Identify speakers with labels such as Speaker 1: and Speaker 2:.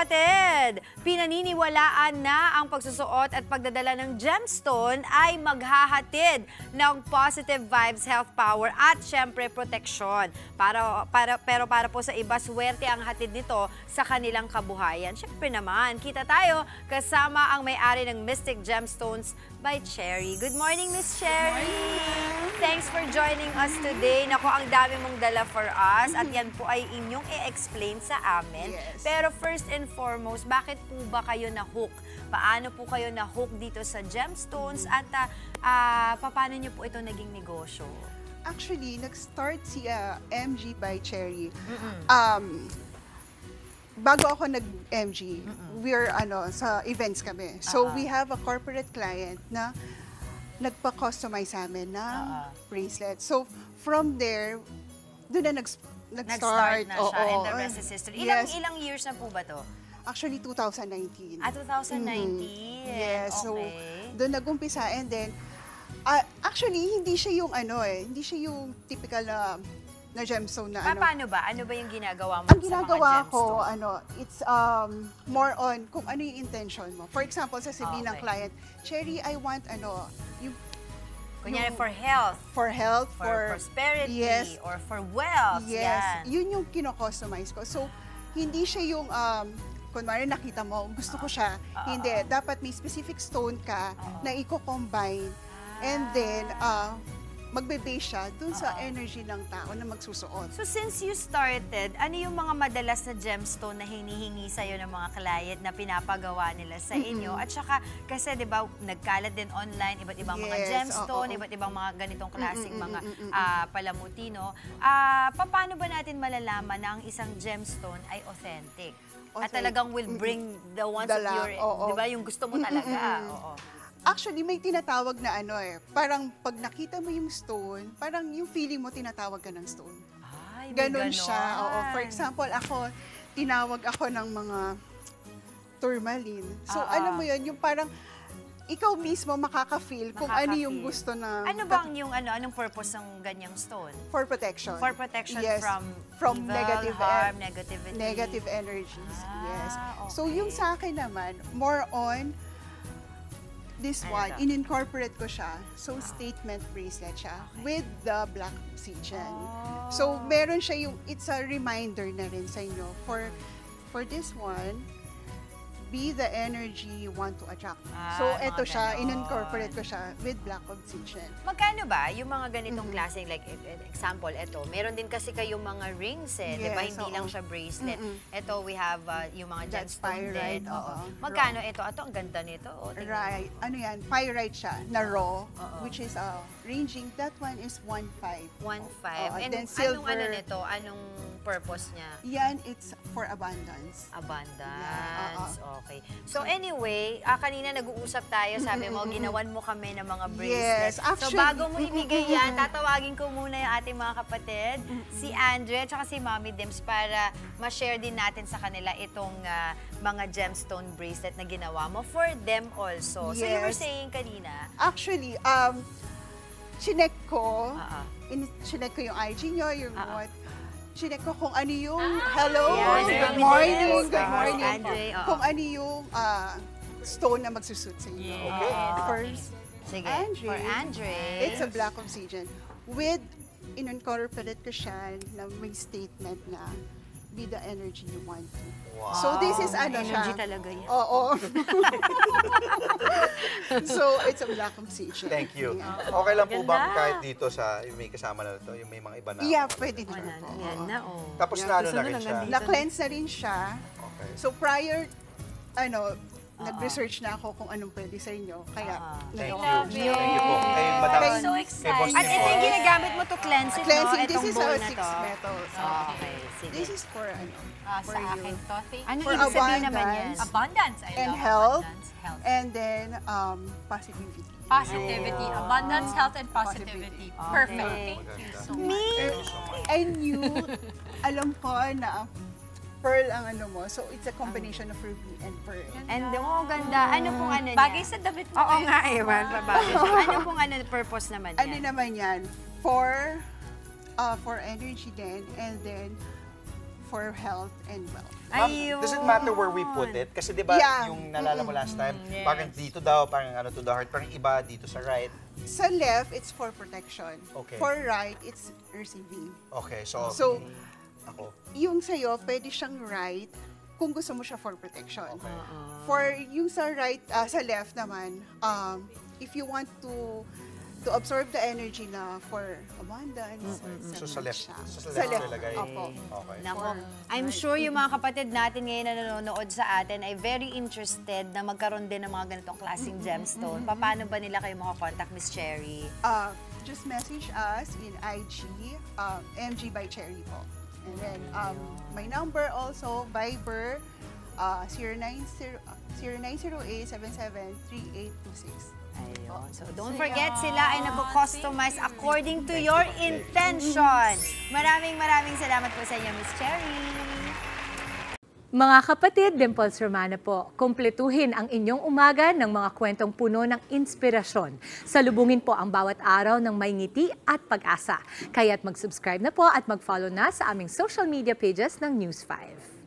Speaker 1: kapatid! Pinaniniwalaan na ang pagsusuot at pagdadala ng gemstone ay maghahatid ng positive vibes, health power at syempre proteksyon. Pero para po sa iba, swerte ang hatid nito sa kanilang kabuhayan. Syempre naman, kita tayo kasama ang may-ari ng Mystic Gemstones by Cherry. Good morning, Miss Cherry! Thanks for joining us today. Naku, ang dami mong dala for us at yan po ay inyong i-explain sa amin.
Speaker 2: Yes.
Speaker 1: Pero first and foremost, bakit po ba kayo na-hook? Paano po kayo na-hook dito sa gemstones at paano nyo po ito naging negosyo?
Speaker 2: Actually, nag-start si MG by Cherry. Bago ako nag-MG, we're sa events kami. So we have a corporate client na nagpa-customize sa amin na bracelet. So from there, doon na nag-start
Speaker 1: na siya and the rest is history. Ilang years na po ba to?
Speaker 2: Actually, 2019.
Speaker 1: 2019?
Speaker 2: Yes,
Speaker 1: okay.
Speaker 2: so doon nag-umpisa and then, actually, hindi siya yung hindi siya yung typical na gemstone na
Speaker 1: Paano ba? Ano ba yung ginagawa mo
Speaker 2: ang
Speaker 1: sa mga
Speaker 2: ginagawa ko,
Speaker 1: gemstone?
Speaker 2: it's more on kung ano yung intention mo. For example, sasabihin ng client, Cherry, I want yung
Speaker 1: Kunyari for health.
Speaker 2: For health,
Speaker 1: for prosperity,
Speaker 2: yes,
Speaker 1: or for wealth.
Speaker 2: Yes,
Speaker 1: yan.
Speaker 2: yun yung kino-customize ko. So, hindi siya yung, kunwari nakita mo, gusto ko siya. Hindi, dapat may specific stone ka na i-combine. And then, magbe-base siya dun sa energy ng tao na magsusuot.
Speaker 1: So since you started, ano yung mga madalas na gemstone na hinihingi sa'yo ng mga client na pinapagawa nila sa inyo? At saka, kasi di ba, nagkalat din online, iba't ibang mga gemstone, iba't ibang mga ganitong klaseng mga palamutino. Paano ba natin malalaman na ang isang gemstone ay authentic? At talagang will bring the ones that you're, di ba, yung gusto mo talaga.
Speaker 2: Actually, may tinatawag na parang pag nakita mo yung stone, parang yung feeling mo tinatawag ka ng stone.
Speaker 1: Ay,
Speaker 2: ganon siya. For example, tinawag ako ng mga tourmaline. So, alam mo yun, yung parang ikaw mismo makaka-feel kung ano yung gusto na...
Speaker 1: Ano bang yung anong purpose ng ganyang stone?
Speaker 2: For protection.
Speaker 1: For protection
Speaker 2: yes,
Speaker 1: from evil,
Speaker 2: negative
Speaker 1: harm, negativity.
Speaker 2: Negative energies, yes.
Speaker 1: Okay.
Speaker 2: So, yung sa akin naman, more on this one, in-incorporate ko siya. So, statement bracelet siya with the black obsidian. So, meron siya yung, it's a reminder na rin sa inyo. For this one, be the energy you want to attract. So, eto siya, in-incorporate ko siya with black obsidian.
Speaker 1: Magkano ba yung mga ganitong klaseng, like example, eto, meron din kasi kayong mga rings di ba? Hindi lang siya bracelet. Eto, we have yung mga gemstone din. Magkano ito? Ito, ang ganda nito.
Speaker 2: Right. Ano yan? Pyrite siya, na raw, which is ranging, that one is 1.5.
Speaker 1: 1.5. And
Speaker 2: then silver.
Speaker 1: Anong nito? Anong purpose niya?
Speaker 2: Yan, it's for abundance.
Speaker 1: Abundance. Okay. So anyway, kanina nag-uusap tayo, sabi mo, ginawan mo kami ng mga bracelets.
Speaker 2: Yes, actually.
Speaker 1: So bago mo ibigay yan, tatawagin ko muna yung ating mga kapatid, si Andre at si Mommy Dims para ma-share din natin sa kanila itong mga gemstone bracelet na ginawa mo for them also.
Speaker 2: Yes.
Speaker 1: So you were saying kanina?
Speaker 2: Actually, chinek ko, chinek ko yung IG nyo, yung what, chinek ko kung ano yung, hello, good morning,
Speaker 1: Andre,
Speaker 2: kung ano yung stone na magsusuit sa inyo.
Speaker 1: Okay.
Speaker 2: First,
Speaker 1: Sige,
Speaker 2: Andre,
Speaker 1: for Andre.
Speaker 2: it's a black obsidian. With, in-incorporate ko siya na may statement na, be the energy you want to.
Speaker 3: Wow.
Speaker 2: So this is
Speaker 1: Energy
Speaker 2: siya.
Speaker 1: talaga yan.
Speaker 2: Oo. So it's a black obsidian.
Speaker 3: Thank you.
Speaker 2: Yeah.
Speaker 3: Okay lang po
Speaker 1: Ganda.
Speaker 3: ba kahit dito sa yung may kasama na ito, yung may mga iba na?
Speaker 2: Yeah, pwede din.
Speaker 1: Yan na,
Speaker 3: Tapos na na rin siya?
Speaker 2: Na-cleanse na rin siya.
Speaker 3: Okay.
Speaker 2: So prior, nag-research na ako kung anong pwede sa inyo. Kaya,
Speaker 3: Thank you.
Speaker 1: Love it.
Speaker 3: Thank you po. Kay Madam.
Speaker 1: I'm so excited. At ito yung ginagamit mo to cleanse it,
Speaker 2: cleansing,
Speaker 1: no?
Speaker 2: this
Speaker 1: Itong
Speaker 2: is
Speaker 1: bowl
Speaker 2: a
Speaker 1: na
Speaker 2: 6
Speaker 1: to.
Speaker 2: metals.
Speaker 1: Okay, sige.
Speaker 2: This is for for
Speaker 4: Sa
Speaker 2: you.
Speaker 4: akin to, thank
Speaker 1: Ano
Speaker 2: For
Speaker 1: ibig sabihin naman yan?
Speaker 2: abundance.
Speaker 4: Abundance. I
Speaker 2: And
Speaker 4: love
Speaker 2: health.
Speaker 4: abundance. Health.
Speaker 2: And then, positivity.
Speaker 4: Positivity. Abundance, health, and positivity. Perfect.
Speaker 1: Okay.
Speaker 4: Thank you so
Speaker 1: Me?
Speaker 4: much.
Speaker 3: Thank you so much.
Speaker 2: And you, alam ko na pearl ang mo. So, it's a combination of ruby and pearl.
Speaker 1: And ganda. Ano pong ano niya?
Speaker 4: Bagay sa damit mo.
Speaker 1: Oo nga eh, bagay siya. Ano pong purpose naman niya?
Speaker 2: Ano naman yan? For energy din. And then, for health and wealth.
Speaker 3: Ma'am,
Speaker 1: Ayun.
Speaker 3: does it matter where we put it? Kasi di ba
Speaker 2: Yeah.
Speaker 3: yung nalala mo last time,
Speaker 4: Yes.
Speaker 3: parang dito daw, parang ano to the heart, parang iba dito sa right.
Speaker 2: Sa left, it's for protection.
Speaker 3: Okay.
Speaker 2: For right, it's receiving.
Speaker 3: Okay, so,
Speaker 2: So,
Speaker 3: ako.
Speaker 2: yung sa'yo, pwede siyang right kung gusto mo siya for protection. For yung sa right, sa left naman, if you want to absorb the energy na for abundance.
Speaker 3: So sa left,
Speaker 2: siya.
Speaker 3: so
Speaker 2: Sa left,
Speaker 3: nilagay.
Speaker 2: opo.
Speaker 3: Okay.
Speaker 1: Nako, I'm sure yung mga kapatid natin ngayon na nanonood sa atin ay very interested na magkaroon din ng mga ganitong klaseng gemstone. Paano ba nila kayo makakontakt, Miss Cherry?
Speaker 2: Just message us in IG, MG by Cherry po. And then, my number also, Viber, 0908-773826.
Speaker 1: Ayun. So don't forget, sila ay nagko-customize according to your intention. Maraming salamat po sa inyo, Miss Cherry.
Speaker 5: Mga kapatid, Dimples Romana po, kumpletuhin ang inyong umaga ng mga kwentong puno ng inspirasyon. Salubungin po ang bawat araw ng may ngiti at pag-asa. Kaya't mag-subscribe na po at mag-follow na sa aming social media pages ng News 5.